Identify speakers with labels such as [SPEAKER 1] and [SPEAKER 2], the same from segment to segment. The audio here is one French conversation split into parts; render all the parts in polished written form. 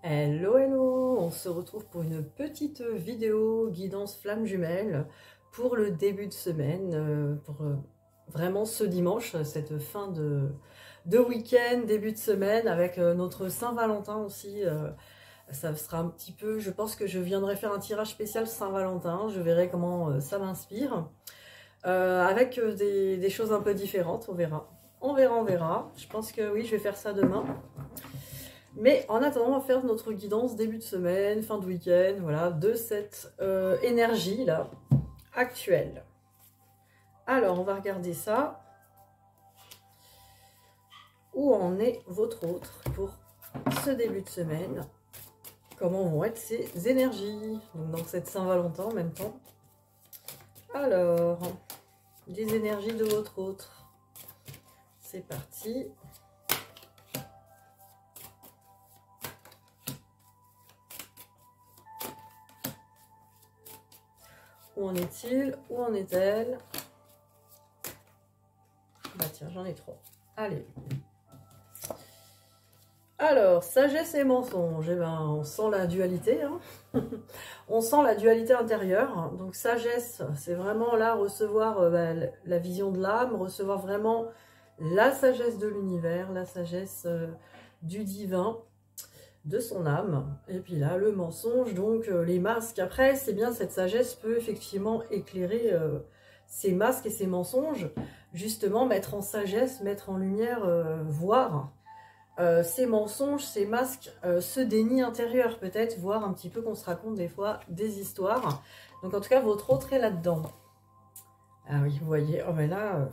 [SPEAKER 1] Hello, hello! On se retrouve pour une petite vidéo guidance flamme jumelle pour le début de semaine, pour vraiment ce dimanche, cette fin de week-end, début de semaine, avec notre Saint-Valentin aussi. Ça sera un petit peu, je pense que je viendrai faire un tirage spécial Saint-Valentin, je verrai comment ça m'inspire, avec des choses un peu différentes, on verra. On verra. Je pense que oui, je vais faire ça demain. Mais en attendant, on va faire notre guidance début de semaine, fin de week-end, voilà, de cette énergie-là, actuelle. Alors, on va regarder ça. Où en est votre autre pour ce début de semaine? Comment vont être ces énergies? Donc, dans cette Saint-Valentin en même temps. Alors, les énergies de votre autre. C'est parti. Où en est-il? Où en est-elle? Bah tiens, j'en ai trois. Allez. Alors, sagesse et mensonge. Eh ben, on sent la dualité. Hein. On sent la dualité intérieure. Donc, sagesse, c'est vraiment là recevoir la vision de l'âme, recevoir vraiment la sagesse de l'univers, la sagesse du divin, de son âme. Et puis là, le mensonge, donc les masques. Après, c'est bien, cette sagesse peut effectivement éclairer ces masques et ces mensonges, justement mettre en sagesse, mettre en lumière, voir ces mensonges, ces masques, ce déni intérieur peut-être, voir un petit peu qu'on se raconte des fois des histoires. Donc en tout cas, votre autre est là-dedans. Ah oui, vous voyez, oh mais là,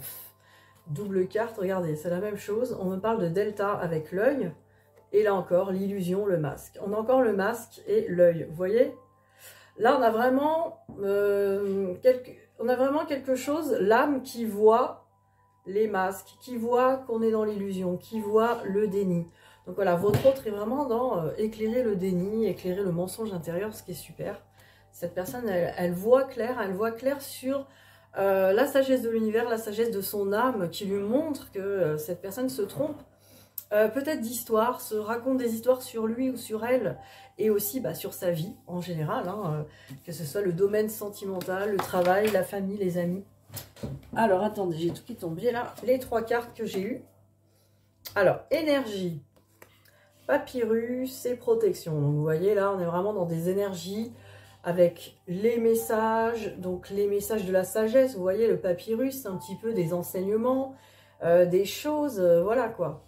[SPEAKER 1] double carte, regardez, c'est la même chose. On me parle de delta avec l'œil. Et là encore, l'illusion, le masque. On a encore le masque et l'œil, vous voyez? Là, on a vraiment, quelque chose, l'âme qui voit les masques, qui voit qu'on est dans l'illusion, qui voit le déni. Donc voilà, votre autre est vraiment dans éclairer le déni, éclairer le mensonge intérieur, ce qui est super. Cette personne, elle voit clair sur la sagesse de l'univers, la sagesse de son âme, qui lui montre que cette personne se trompe. Peut-être d'histoires, se raconte des histoires sur lui ou sur elle, et aussi sur sa vie en général, hein, que ce soit le domaine sentimental, le travail, la famille, les amis. Alors, attendez, j'ai tout qui tombe là, les trois cartes que j'ai eues. Alors, énergie, papyrus et protection. Donc, vous voyez, là, on est vraiment dans des énergies avec les messages, donc les messages de la sagesse. Vous voyez, le papyrus, c'est un petit peu des enseignements, des choses, voilà quoi.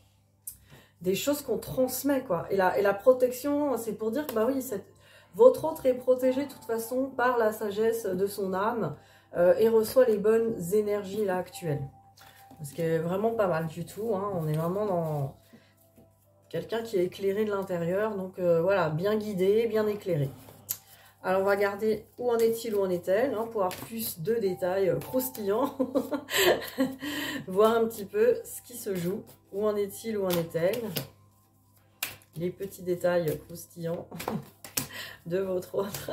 [SPEAKER 1] Des choses qu'on transmet, quoi. Et la protection, c'est pour dire que, bah oui, votre autre est protégé de toute façon par la sagesse de son âme et reçoit les bonnes énergies, là, actuelles. Ce qui est vraiment pas mal du tout, hein. On est vraiment dans quelqu'un qui est éclairé de l'intérieur, donc voilà, bien guidé, bien éclairé. Alors, on va regarder où en est-il, où en est-elle, hein, pour avoir plus de détails croustillants. Voir un petit peu ce qui se joue. Où en est-il, où en est-elle? Les petits détails croustillants de votre autre.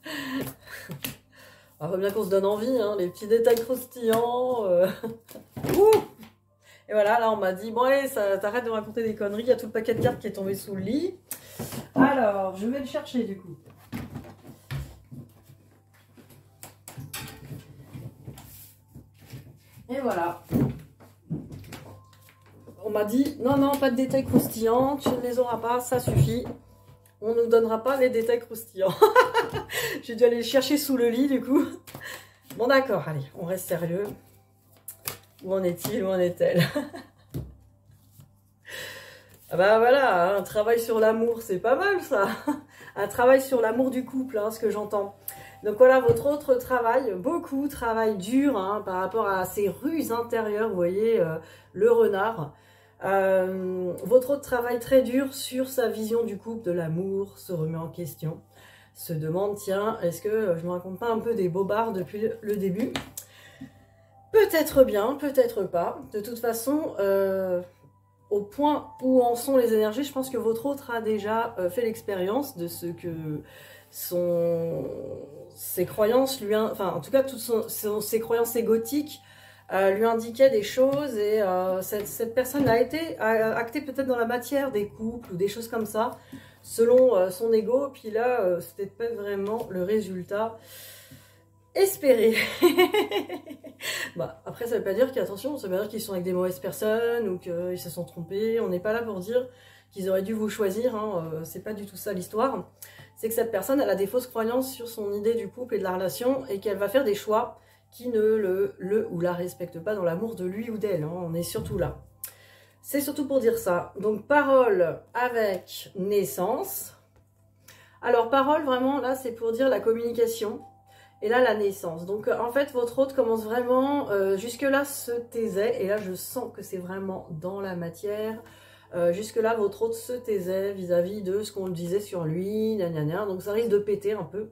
[SPEAKER 1] Il faut bien qu'on se donne envie, hein, les petits détails croustillants. Et voilà, là on m'a dit, bon allez, t'arrêtes de me raconter des conneries, il y a tout le paquet de cartes qui est tombé sous le lit. Alors, je vais le chercher du coup. Et voilà. On m'a dit, non, non, pas de détails croustillants, tu ne les auras pas, ça suffit. On ne nous donnera pas les détails croustillants. J'ai dû aller les chercher sous le lit, du coup. Bon, d'accord, allez, on reste sérieux. Où en est-il, où en est-elle? Ah bah voilà, un travail sur l'amour, c'est pas mal, ça. Un travail sur l'amour du couple, hein, ce que j'entends. Donc voilà, votre autre travail, beaucoup travail dur, hein, par rapport à ces ruses intérieures, vous voyez, le renard. Votre autre travail très dur sur sa vision du couple, de l'amour, se remet en question, se demande, tiens, est-ce que je me raconte pas un peu des bobards depuis le début? Peut-être bien, peut-être pas. De toute façon, au point où en sont les énergies, je pense que votre autre a déjà fait l'expérience de ce que ses croyances lui, enfin en tout cas toutes ses croyances égotiques lui indiquaient des choses, et cette personne a été actée peut-être dans la matière des couples ou des choses comme ça, selon son ego. Puis là, c'était pas vraiment le résultat espéré. Bah, après, ça veut pas dire qu'attention, ça veut pas dire qu'ils sont avec des mauvaises personnes ou qu'ils se sont trompés. On n'est pas là pour dire qu'ils auraient dû vous choisir, hein. C'est pas du tout ça l'histoire. C'est que cette personne, elle a des fausses croyances sur son idée du couple et de la relation et qu'elle va faire des choix qui ne le ou la respectent pas dans l'amour de lui ou d'elle, hein. On est surtout là. C'est surtout pour dire ça. Donc, parole avec naissance. Alors, parole, vraiment, là, c'est pour dire la communication. Et là, la naissance. Donc, en fait, votre hôte commence vraiment... jusque-là, se taisait. Et là, je sens que c'est vraiment dans la matière. Jusque-là, votre hôte se taisait vis-à-vis de ce qu'on disait sur lui. Gna gna gna. Donc, ça risque de péter un peu.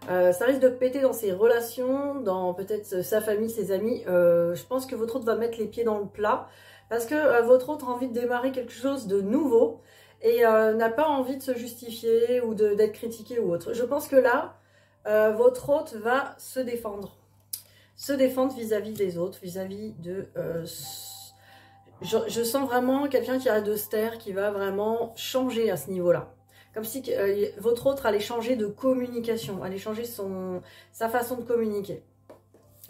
[SPEAKER 1] Ça risque de péter dans ses relations, dans peut-être sa famille, ses amis. Je pense que votre hôte va mettre les pieds dans le plat. Parce que votre hôte a envie de démarrer quelque chose de nouveau. Et n'a pas envie de se justifier ou d'être critiqué ou autre. Je pense que là... votre hôte va se défendre. Se défendre vis-à-vis des autres, vis-à-vis de... je sens vraiment quelqu'un qui arrête de se taire, qui va vraiment changer à ce niveau-là. Comme si votre hôte allait changer de communication, allait changer sa façon de communiquer.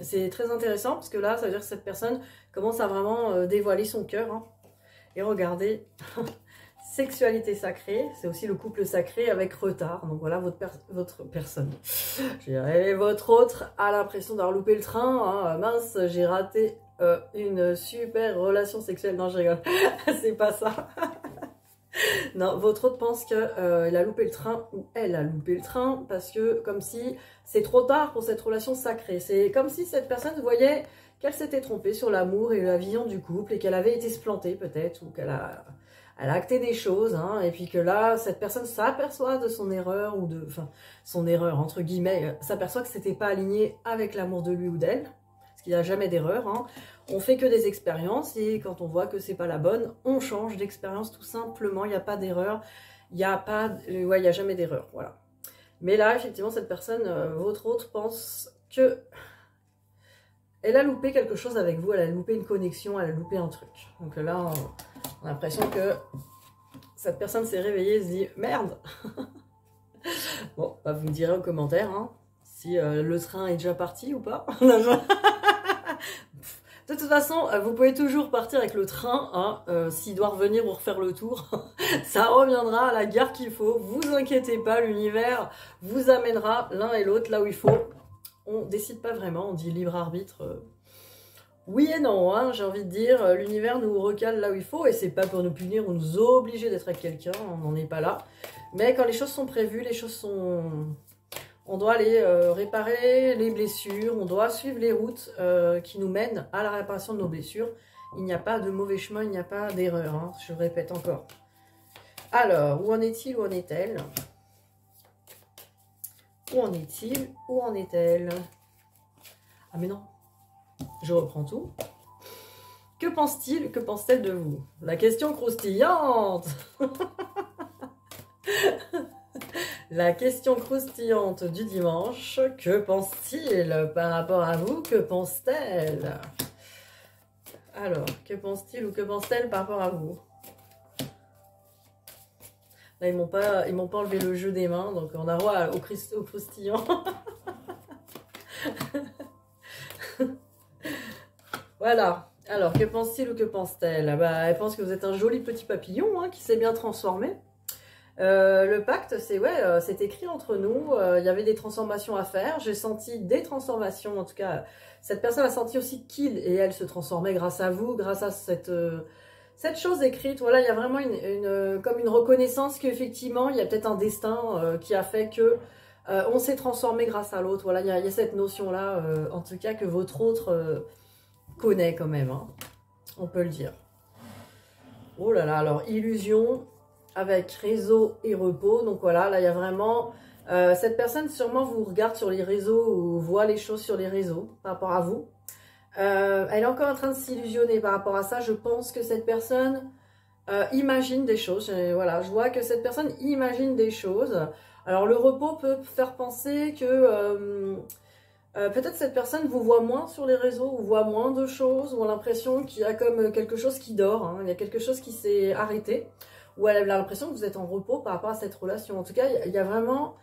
[SPEAKER 1] C'est très intéressant parce que là, ça veut dire que cette personne commence à vraiment dévoiler son cœur. Hein. Et regardez... Sexualité sacrée, c'est aussi le couple sacré avec retard. Donc voilà, votre personne. Je dirais, votre autre a l'impression d'avoir loupé le train. Hein. Mince, j'ai raté une super relation sexuelle. Non, je rigole. C'est pas ça. Non, votre autre pense qu'il a loupé le train ou elle a loupé le train parce que comme si c'est trop tard pour cette relation sacrée. C'est comme si cette personne voyait qu'elle s'était trompée sur l'amour et la vision du couple et qu'elle avait été splantée peut-être ou qu'elle a... Elle a acté des choses, hein, et puis que là, cette personne s'aperçoit de son erreur, enfin, son erreur, entre guillemets, s'aperçoit que c'était pas aligné avec l'amour de lui ou d'elle, parce qu'il n'y a jamais d'erreur, hein. On fait que des expériences, et quand on voit que c'est pas la bonne, on change d'expérience tout simplement, il n'y a pas d'erreur, il n'y a pas, ouais, il n'y a jamais d'erreur, voilà. Mais là, effectivement, cette personne, votre autre, pense que elle a loupé quelque chose avec vous, elle a loupé une connexion, elle a loupé un truc. Donc là, on a l'impression que cette personne s'est réveillée et se dit « Merde !» Bon, bah vous me direz en commentaire hein, si le train est déjà parti ou pas. De toute façon, vous pouvez toujours partir avec le train, hein, s'il doit revenir ou refaire le tour. Ça reviendra à la gare qu'il faut. Vous inquiétez pas, l'univers vous amènera l'un et l'autre là où il faut. On décide pas vraiment, on dit libre arbitre. Oui et non, hein, j'ai envie de dire, l'univers nous recale là où il faut. Et c'est pas pour nous punir ou nous obliger d'être avec quelqu'un, on n'en est pas là. Mais quand les choses sont prévues, les choses sont... On doit aller réparer les blessures, on doit suivre les routes qui nous mènent à la réparation de nos blessures. Il n'y a pas de mauvais chemin, il n'y a pas d'erreur, hein, je répète encore. Alors, où en est-il, où en est-elle? Où en est-il, où en est-elle? Ah mais non, je reprends tout. Que pense-t-il, que pense-t-elle de vous? La question croustillante. La question croustillante du dimanche, que pense-t-il par rapport à vous? Que pense-t-elle? Alors, que pense-t-il ou que pense-t-elle par rapport à vous? Là, ils m'ont pas enlevé le jeu des mains, donc on a droit au croustillant. Voilà. Alors, que pense-t-il ou que pense-t-elle? Bah, elle pense que vous êtes un joli petit papillon hein, qui s'est bien transformé. Le pacte, c'est ouais, c'est écrit entre nous, il y avait des transformations à faire, j'ai senti des transformations, en tout cas, cette personne a senti aussi qu'il et elle se transformaient grâce à vous, grâce à cette chose écrite, voilà, il y a vraiment comme une reconnaissance qu'effectivement, il y a peut-être un destin qui a fait que on s'est transformé grâce à l'autre, voilà, il y a cette notion-là, en tout cas, que votre autre connaît quand même, hein, on peut le dire. Oh là là, alors, illusion... avec réseau et repos, donc voilà, là il y a vraiment, cette personne sûrement vous regarde sur les réseaux ou voit les choses sur les réseaux par rapport à vous. Elle est encore en train de s'illusionner par rapport à ça, je pense que cette personne imagine des choses, voilà, je vois que cette personne imagine des choses. Alors le repos peut faire penser que peut-être cette personne vous voit moins sur les réseaux, ou voit moins de choses, ou a l'impression qu'il y a comme quelque chose qui dort, hein, il y a quelque chose qui s'est arrêté. ou elle a l'impression que vous êtes en repos par rapport à cette relation. En tout cas, il y a vraiment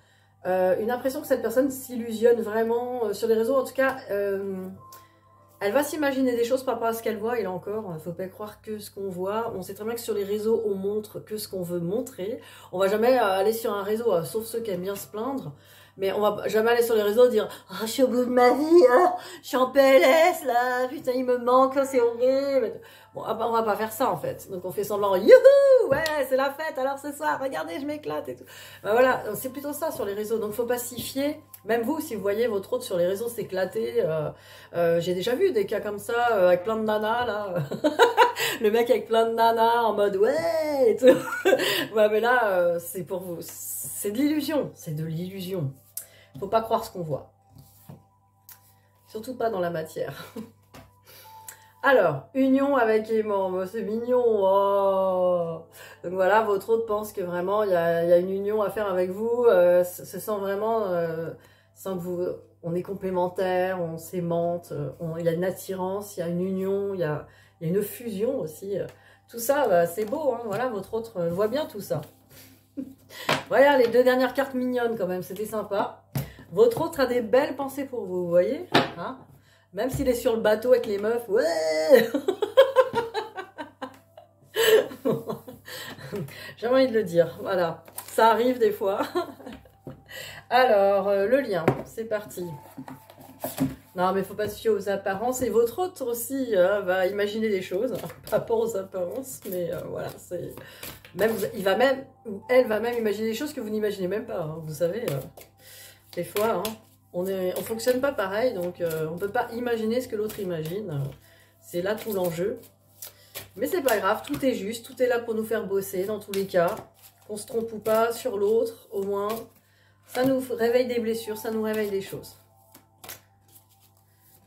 [SPEAKER 1] une impression que cette personne s'illusionne vraiment sur les réseaux. En tout cas, elle va s'imaginer des choses par rapport à ce qu'elle voit. Et là encore, il ne faut pas croire que ce qu'on voit. On sait très bien que sur les réseaux, on montre que ce qu'on veut montrer. On va jamais aller sur un réseau, sauf ceux qui aiment bien se plaindre. Mais on va jamais aller sur les réseaux et dire « Ah, je suis au bout de ma vie, je suis en PLS, là, putain, il me manque, c'est horrible. » Bon, on va pas faire ça, en fait. Donc, on fait semblant « Youhou, ouais, c'est la fête, alors ce soir, regardez, je m'éclate et tout. » Ben voilà, c'est plutôt ça sur les réseaux. Donc, faut pas s'y fier. Même vous, si vous voyez votre autre sur les réseaux s'éclater, j'ai déjà vu des cas comme ça, avec plein de nanas, là. Le mec avec plein de nanas, en mode « Ouais !» et tout. Ouais, mais là, c'est pour vous. C'est de l'illusion. C'est de l'illusion. Faut pas croire ce qu'on voit. Surtout pas dans la matière. Alors, union avec aimant, c'est mignon. Oh. Donc voilà, votre autre pense que vraiment il y a une union à faire avec vous. Se sent vraiment, sans que vous, on est complémentaires, on s'aimante, il y a une attirance, il y a une union, il y a une fusion aussi. Tout ça, bah, c'est beau. Hein, voilà, votre autre voit bien tout ça. Voilà, les deux dernières cartes mignonnes quand même, c'était sympa. Votre autre a des belles pensées pour vous, vous voyez, hein? Même s'il est sur le bateau avec les meufs, ouais. J'ai envie de le dire, voilà. Ça arrive des fois. Alors, le lien, c'est parti. Non, mais il ne faut pas se fier aux apparences. Et votre autre aussi va imaginer des choses, par rapport aux apparences. Mais voilà, c'est... Même, il va même, ou elle va même imaginer des choses que vous n'imaginez même pas. Hein, vous savez, des fois... Hein, on fonctionne pas pareil, donc on peut pas imaginer ce que l'autre imagine. C'est là tout l'enjeu. Mais c'est pas grave, tout est juste, tout est là pour nous faire bosser dans tous les cas. Qu'on se trompe ou pas sur l'autre, au moins, ça nous réveille des blessures, ça nous réveille des choses.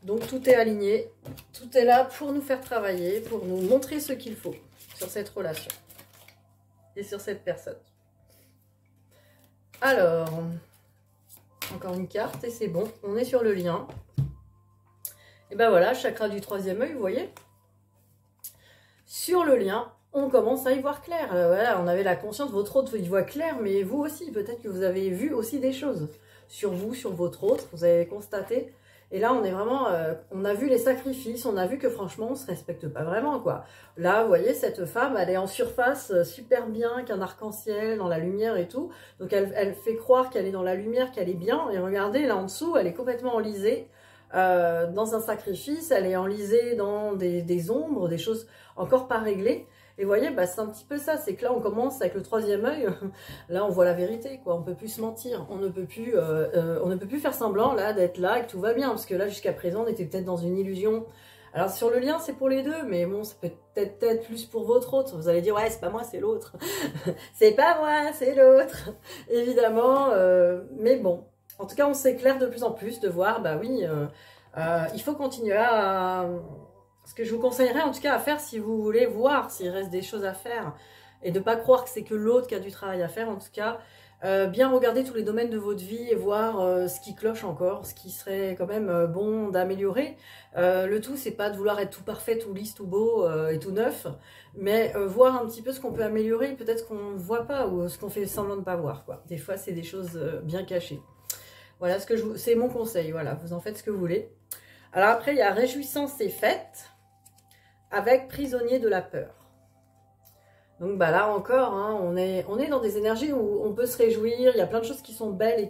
[SPEAKER 1] Donc tout est aligné, tout est là pour nous faire travailler, pour nous montrer ce qu'il faut sur cette relation et sur cette personne. Alors... Encore une carte et c'est bon, on est sur le lien. Et ben voilà, chakra du troisième œil, vous voyez. Sur le lien, on commence à y voir clair. Voilà, on avait la conscience, votre autre y voit clair, mais vous aussi, peut-être que vous avez vu aussi des choses sur vous, sur votre autre, vous avez constaté. Et là, on est vraiment, on a vu les sacrifices, on a vu que franchement, on se respecte pas vraiment, quoi. Là, vous voyez, cette femme, elle est en surface super bien, qu'un arc-en-ciel, dans la lumière et tout. Donc, elle fait croire qu'elle est dans la lumière, qu'elle est bien. Et regardez, là en dessous, elle est complètement enlisée dans un sacrifice. Elle est enlisée dans des ombres, des choses encore pas réglées. Et vous voyez, bah, c'est un petit peu ça, c'est que là on commence avec le troisième œil, là on voit la vérité, quoi. On peut plus se mentir, on ne peut plus faire semblant là d'être là et que tout va bien, parce que là jusqu'à présent on était peut-être dans une illusion. Alors sur le lien c'est pour les deux, mais bon ça peut peut-être plus pour votre autre, vous allez dire ouais c'est pas moi c'est l'autre, c'est pas moi c'est l'autre, évidemment, mais bon, en tout cas on s'éclaire de plus en plus de voir, bah oui, il faut continuer à... Ce que je vous conseillerais en tout cas à faire si vous voulez voir s'il reste des choses à faire et de ne pas croire que c'est que l'autre qui a du travail à faire, en tout cas, bien regarder tous les domaines de votre vie et voir ce qui cloche encore, ce qui serait quand même bon d'améliorer. Le tout, c'est pas de vouloir être tout parfait, tout lisse, tout beau et tout neuf, mais voir un petit peu ce qu'on peut améliorer, peut-être ce qu'on ne voit pas ou ce qu'on fait semblant de ne pas voir, quoi. Des fois, c'est des choses bien cachées. Voilà, c'est mon conseil, voilà, vous en faites ce que vous voulez. Alors après, il y a réjouissance et fête, avec prisonnier de la peur. Donc bah là encore, hein, on est dans des énergies où on peut se réjouir, il y a plein de choses qui sont belles et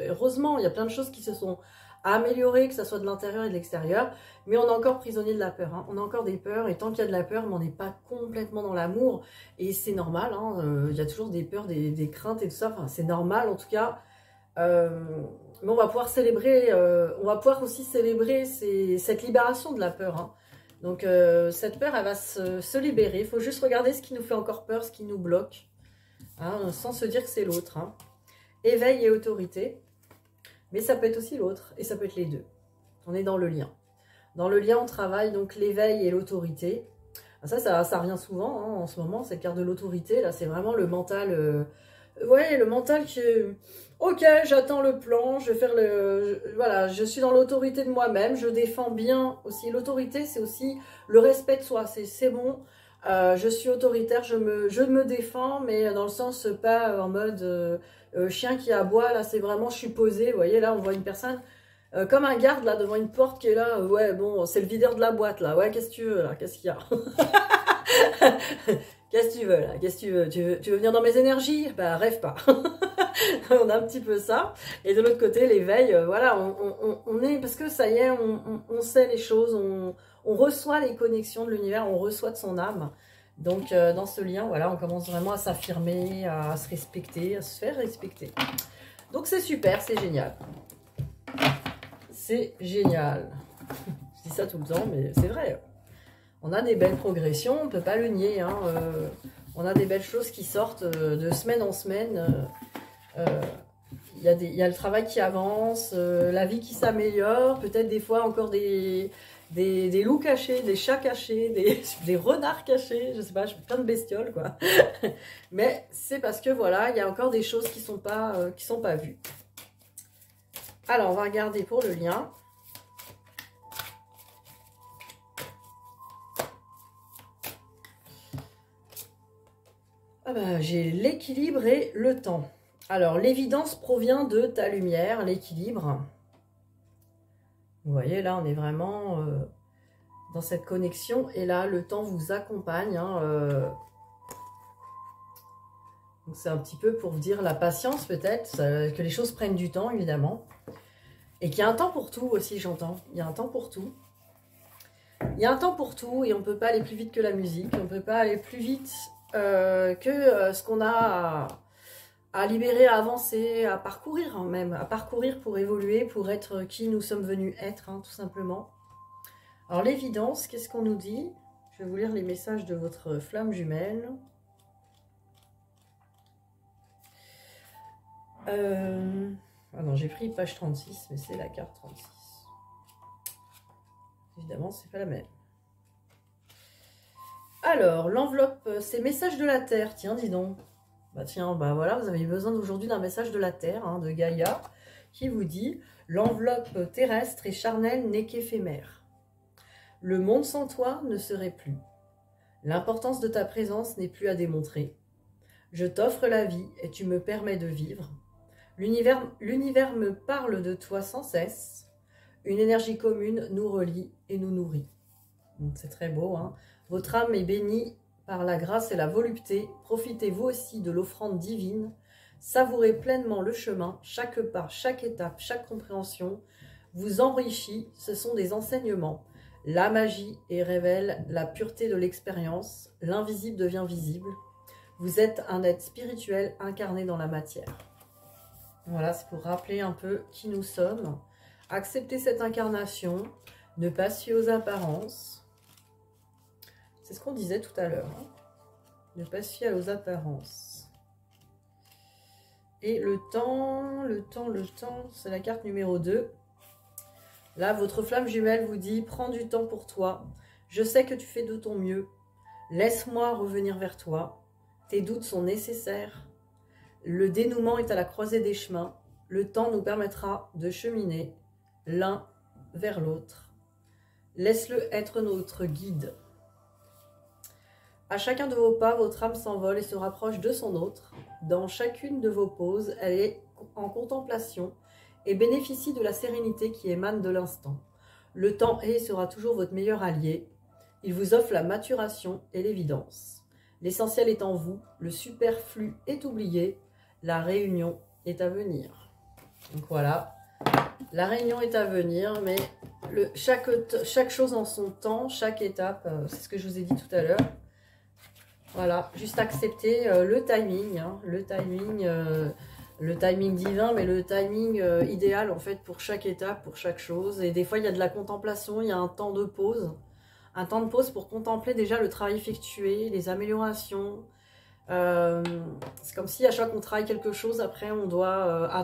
[SPEAKER 1] heureusement, il y a plein de choses qui se sont améliorées, que ce soit de l'intérieur et de l'extérieur, mais on est encore prisonnier de la peur, hein. On a encore des peurs, et tant qu'il y a de la peur, mais on n'est pas complètement dans l'amour, et c'est normal, hein, il y a toujours des peurs, des craintes et tout ça, enfin, c'est normal en tout cas, mais on va pouvoir célébrer, on va pouvoir aussi célébrer cette libération de la peur, hein. Donc cette peur, elle va se libérer. Il faut juste regarder ce qui nous fait encore peur, ce qui nous bloque, hein, sans se dire que c'est l'autre, hein. Éveil et autorité, mais ça peut être aussi l'autre, et ça peut être les deux. On est dans le lien. Dans le lien, on travaille donc l'éveil et l'autorité. Ça revient souvent, hein, en ce moment, cette carte de l'autorité. Là, c'est vraiment le mental... ouais, le mental qui est... Ok, j'attends le plan, je vais faire voilà, je suis dans l'autorité de moi-même, je défends bien aussi. L'autorité, c'est aussi le respect de soi, c'est bon. Je suis autoritaire, je me défends, mais dans le sens pas en mode chien qui aboie. Là, c'est vraiment, je suis posée. Vous voyez, là, on voit une personne comme un garde là devant une porte qui est là. Ouais, bon, c'est le videur de la boîte là. Ouais, qu'est-ce que tu veux là? Qu'est-ce qu'il y a? Qu'est-ce que tu veux là? Qu'est-ce que tu veux? Tu veux venir dans mes énergies? Bah, rêve pas. On a un petit peu ça. Et de l'autre côté, l'éveil, voilà, on est, parce que ça y est, on sait les choses, on reçoit les connexions de l'univers, on reçoit de son âme. Donc, dans ce lien, voilà, on commence vraiment à s'affirmer, à se respecter, à se faire respecter. Donc, c'est super, c'est génial. C'est génial. Je dis ça tout le temps, mais c'est vrai. On a des belles progressions, on ne peut pas le nier. Hein, on a des belles choses qui sortent de semaine en semaine. Il y a le travail qui avance, la vie qui s'améliore, peut-être des fois encore des loups cachés, des chats cachés, des renards cachés, je sais pas, plein de bestioles quoi. Mais c'est parce que voilà, il y a encore des choses qui sont pas vues. Alors on va regarder pour le lien. Ah bah, j'ai l'équilibre et le temps. Alors, l'évidence provient de ta lumière, l'équilibre. Vous voyez, là, on est vraiment dans cette connexion. Et là, le temps vous accompagne. Hein, Donc, c'est un petit peu pour vous dire la patience, peut-être, que les choses prennent du temps, évidemment. Et qu'il y a un temps pour tout aussi, j'entends. Il y a un temps pour tout. Il y a un temps pour tout et on ne peut pas aller plus vite que la musique. On ne peut pas aller plus vite que ce qu'on a à libérer, à avancer, à parcourir hein, même. À parcourir pour évoluer, pour être qui nous sommes venus être, hein, tout simplement. Alors l'évidence, qu'est-ce qu'on nous dit? Je vais vous lire les messages de votre flamme jumelle. Ah non, j'ai pris page 36, mais c'est la carte 36. Évidemment, c'est pas la même. Alors, l'enveloppe, c'est message de la Terre. Tiens, dis donc. Bah tiens, bah voilà, vous avez besoin aujourd'hui d'un message de la Terre, hein, de Gaïa, qui vous dit « L'enveloppe terrestre et charnelle n'est qu'éphémère. Le monde sans toi ne serait plus. L'importance de ta présence n'est plus à démontrer. Je t'offre la vie et tu me permets de vivre. L'univers me parle de toi sans cesse. Une énergie commune nous relie et nous nourrit. » C'est très beau, hein. Votre âme est bénie par la grâce et la volupté. Profitez vous aussi de l'offrande divine. Savourez pleinement le chemin, chaque pas, chaque étape, chaque compréhension vous enrichit. Ce sont des enseignements. La magie et révèle la pureté de l'expérience. L'invisible devient visible. Vous êtes un être spirituel incarné dans la matière. Voilà, c'est pour rappeler un peu qui nous sommes. Accepter cette incarnation, ne pas se fier aux apparences. C'est ce qu'on disait tout à l'heure. Hein. Ne pas se fier aux apparences. Et le temps, c'est la carte numéro 2. Là, votre flamme jumelle vous dit, prends du temps pour toi. Je sais que tu fais de ton mieux. Laisse-moi revenir vers toi. Tes doutes sont nécessaires. Le dénouement est à la croisée des chemins. Le temps nous permettra de cheminer l'un vers l'autre. Laisse-le être notre guide. À chacun de vos pas, votre âme s'envole et se rapproche de son autre. Dans chacune de vos poses, elle est en contemplation et bénéficie de la sérénité qui émane de l'instant. Le temps est et sera toujours votre meilleur allié. Il vous offre la maturation et l'évidence. L'essentiel est en vous, le superflu est oublié, la réunion est à venir. Donc voilà, la réunion est à venir, mais chaque chose en son temps, chaque étape, c'est ce que je vous ai dit tout à l'heure. Voilà, juste accepter le timing, hein, le timing divin, mais le timing idéal en fait pour chaque étape, pour chaque chose. Et des fois, il y a de la contemplation, il y a un temps de pause. Un temps de pause pour contempler déjà le travail effectué, les améliorations. C'est comme si à chaque fois qu'on travaille quelque chose, après on doit...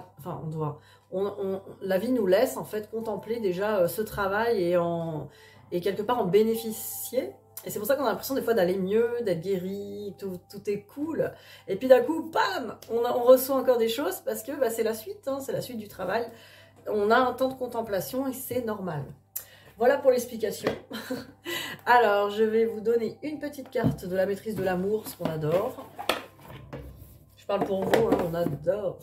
[SPEAKER 1] la vie nous laisse en fait contempler déjà ce travail et quelque part en bénéficier. Et c'est pour ça qu'on a l'impression des fois d'aller mieux, d'être guéri, tout est cool. Et puis d'un coup, bam, on reçoit encore des choses parce que bah, c'est la suite, hein, c'est la suite du travail. On a un temps de contemplation et c'est normal. Voilà pour l'explication. Alors, je vais vous donner une petite carte de la maîtrise de l'amour, ce qu'on adore. Je parle pour vous, hein, on adore.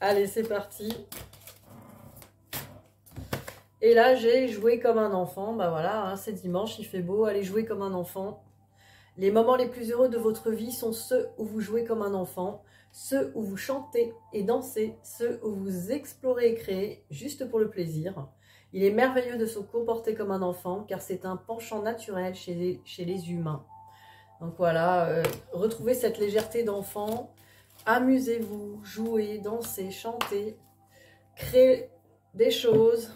[SPEAKER 1] Allez, c'est parti. Et là, j'ai joué comme un enfant. Bah voilà, hein, c'est dimanche, il fait beau. Allez jouer comme un enfant. Les moments les plus heureux de votre vie sont ceux où vous jouez comme un enfant, ceux où vous chantez et dansez, ceux où vous explorez et créez, juste pour le plaisir. Il est merveilleux de se comporter comme un enfant, car c'est un penchant naturel chez les humains. Donc voilà, retrouvez cette légèreté d'enfant. Amusez-vous, jouez, dansez, chantez, créez des choses.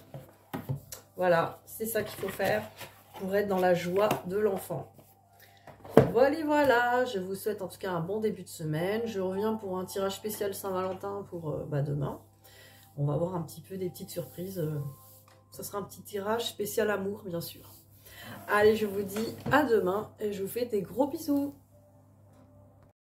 [SPEAKER 1] Voilà, c'est ça qu'il faut faire pour être dans la joie de l'enfant. Voilà, je vous souhaite en tout cas un bon début de semaine. Je reviens pour un tirage spécial Saint-Valentin pour demain. On va voir un petit peu des petites surprises. Ce sera un petit tirage spécial amour, bien sûr. Allez, je vous dis à demain et je vous fais des gros bisous.